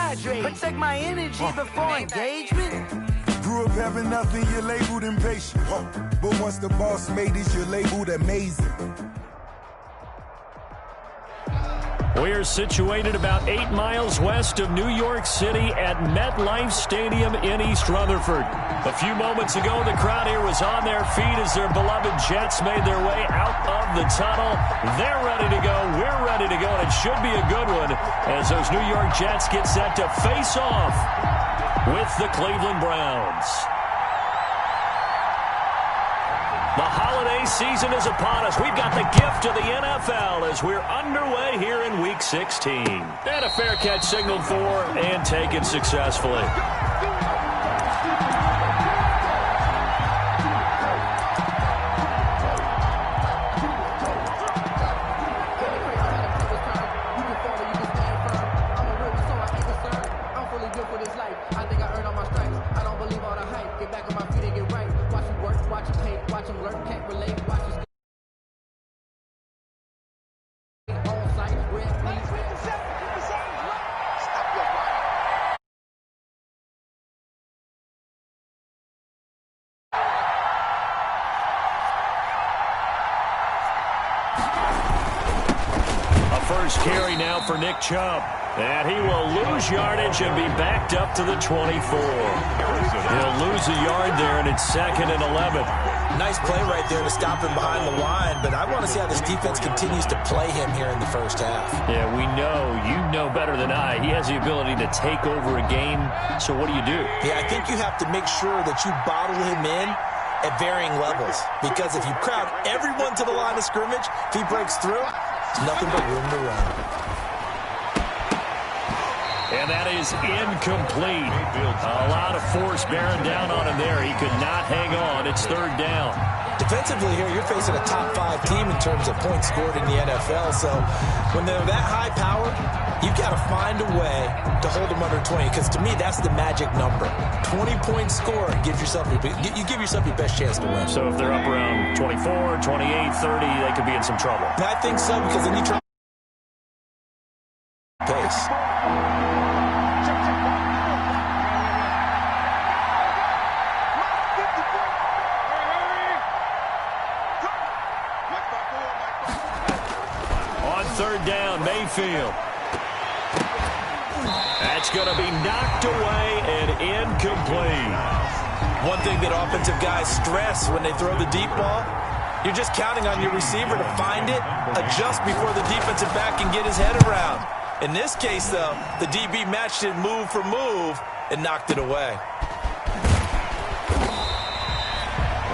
hydrate. Protect my energy before engagement. Grew up having nothing, you're labeled impatient. But once the boss made it, you're labeled amazing. We're situated about 8 miles west of New York City at MetLife Stadium in East Rutherford. A few moments ago, the crowd here was on their feet as their beloved Jets made their way out of the tunnel. They're ready to go. We're ready to go, and it should be a good one as those New York Jets get set to face off with the Cleveland Browns. The holiday season is upon us. We've got the gift of the NFL as we're underway here in Week 16. And a fair catch signaled for and taken successfully. First carry now for Nick Chubb. And he will lose yardage and be backed up to the 24. He'll lose a yard there, and it's 2nd and 11. Nice play right there to stop him behind the line, but I want to see how this defense continues to play him here in the first half. Yeah, we know. You know better than I. He has the ability to take over a game, so what do you do? Yeah, I think you have to make sure that you bottle him in at varying levels, because if you crowd everyone to the line of scrimmage, if he breaks through, it's nothing but room to run. And that is incomplete. A lot of force bearing down on him there. He could not hang on. It's 3rd down. Defensively here, you're facing a top 5 team in terms of points scored in the NFL. So when they're that high powered, you've got to find a way to hold them under 20. Because to me, that's the magic number. 20-point score, you give yourself your best chance to win. So if they're up around 24, 28, 30, they could be in some trouble. I think so, because then you try pace. On 3rd down, Mayfield. That's going to be knocked away and incomplete. One thing that offensive guys stress when they throw the deep ball, you're just counting on your receiver to find it, adjust before the defensive back can get his head around. In this case, though, the DB matched it move for move and knocked it away.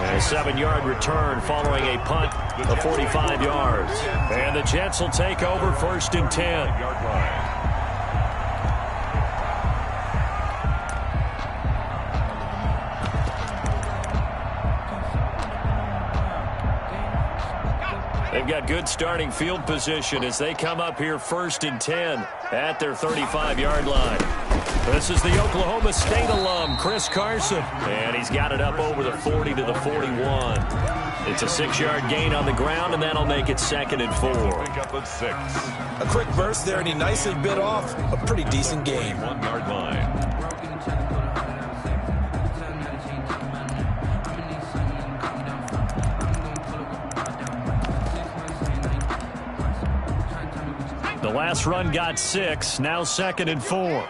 A 7-yard return following a punt of 45 yards. And the Jets will take over 1st and 10. They've got good starting field position as they come up here 1st and 10 at their 35-yard line. This is the Oklahoma State alum, Chris Carson. And he's got it up over the 40 to the 41. It's a 6-yard gain on the ground, and that'll make it 2nd and 4. A quick burst there, and he nicely bit off a pretty decent gain. 1-yard line. The last run got 6, now 2nd and 4.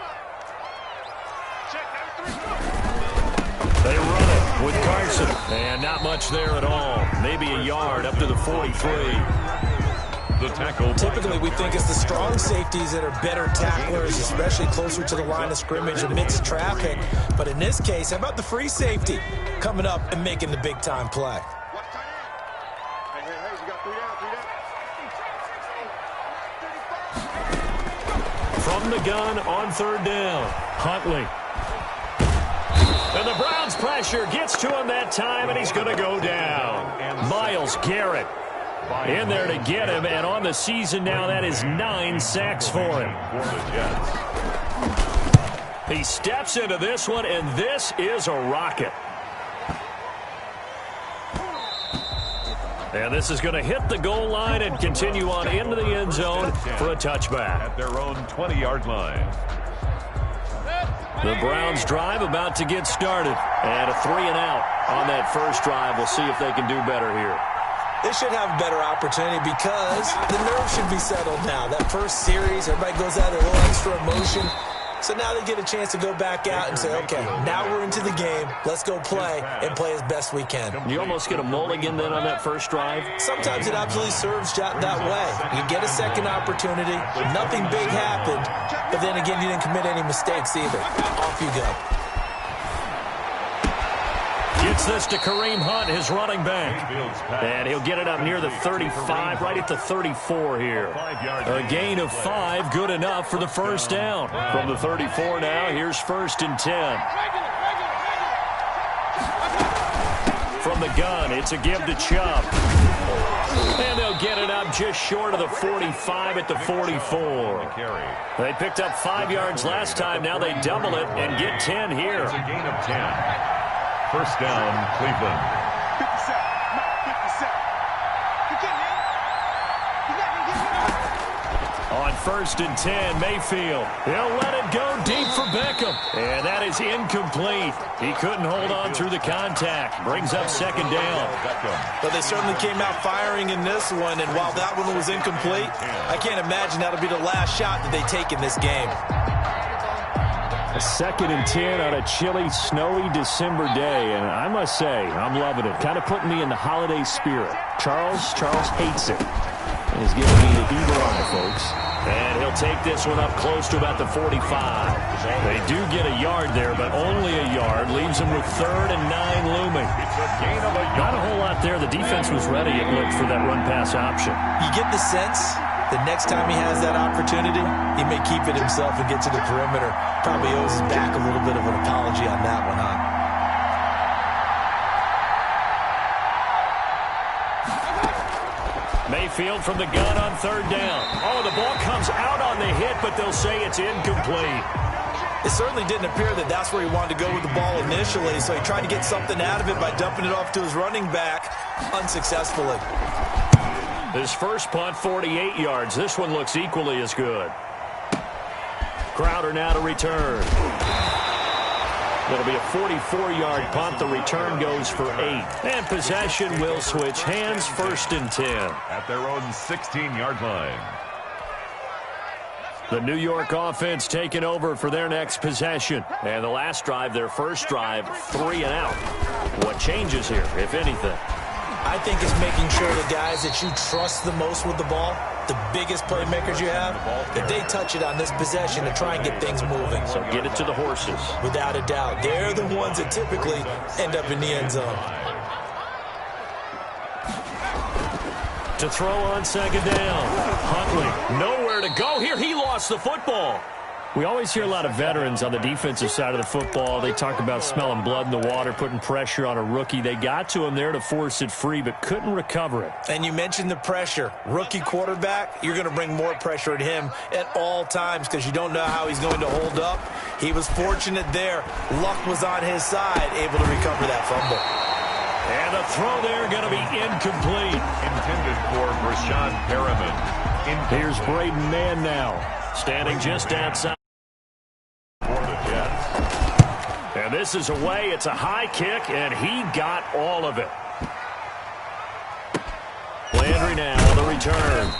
They run it with Carson. And not much there at all. Maybe a yard up to the 43. The tackle. Typically, we think it's the strong safeties that are better tacklers, especially closer to the line of scrimmage amidst traffic. But in this case, how about the free safety coming up and making the big-time play? From the gun on 3rd down, Huntley. And the Browns' pressure gets to him that time, and he's going to go down. Myles Garrett in there to get him, and on the season now, that is 9 sacks for him. He steps into this one, and this is a rocket. And this is going to hit the goal line and continue on into the end zone for a touchback. At their own 20-yard line. The Browns drive about to get started. And a 3-and-out on that first drive. We'll see if they can do better here. They should have a better opportunity because the nerves should be settled now. That first series, everybody goes out with a little extra emotion. So now they get a chance to go back out and say, okay, now we're into the game. Let's go play and play as best we can. You almost get a mulligan then on that first drive? Sometimes it absolutely serves that way. You get a second opportunity. Nothing big happened. But then again, you didn't commit any mistakes either. Off you go. Gets this to Kareem Hunt, his running back. And he'll get it up near the 35, right at the 34 here. A gain of 5, good enough for the first down. From the 34 now, here's 1st and 10. From the gun, it's a give to Chubb. And they'll get it up just short of the 45 at the 44. They picked up 5 yards last time. Now they double it and get 10 here. It's a gain of 10. First down, Cleveland. On 1st and 10, Mayfield. He'll let it go deep for Beckham. And that is incomplete. He couldn't hold on through the contact. Brings up 2nd down. But they certainly came out firing in this one, and while that one was incomplete, I can't imagine that'll be the last shot that they take in this game. A 2nd and 10 on a chilly, snowy December day, and I must say, I'm loving it. Kind of putting me in the holiday spirit. Charles hates it. And he's giving me the heater on it, folks. And he'll take this one up close to about the 45. They do get a yard there, but only a yard. Leaves them with 3rd and 9 looming. Not a whole lot there. The defense was ready, it looked, for that run-pass option. You get the sense the next time he has that opportunity, he may keep it himself and get to the perimeter. Probably owes his back a little bit of an apology on that one, huh? Mayfield from the gun on 3rd down. Oh, the ball comes out on the hit, but they'll say it's incomplete. It certainly didn't appear that that's where he wanted to go with the ball initially, so he tried to get something out of it by dumping it off to his running back unsuccessfully. His first punt, 48 yards. This one looks equally as good. Crowder now to return. It'll be a 44-yard punt. The return goes for 8. And possession will switch hands, 1st and 10. At their own 16-yard line. The New York offense taking over for their next possession. And the last drive, their first drive, 3-and-out. What changes here, if anything? I think it's making sure the guys that you trust the most with the ball, the biggest playmakers you have, that they touch it on this possession to try and get things moving. So get it to the horses. Without a doubt. They're the ones that typically end up in the end zone. To throw on 2nd down. Huntley, nowhere to go here. He lost the football. We always hear a lot of veterans on the defensive side of the football. They talk about smelling blood in the water, putting pressure on a rookie. They got to him there to force it free, but couldn't recover it. And you mentioned the pressure. Rookie quarterback, you're going to bring more pressure at him at all times because you don't know how he's going to hold up. He was fortunate there. Luck was on his side, able to recover that fumble. And the throw there going to be incomplete. Intended for Rashawn Perriman. Here's Braden Mann now, standing just outside. And this is away. It's a high kick, and he got all of it. Landry now on the return.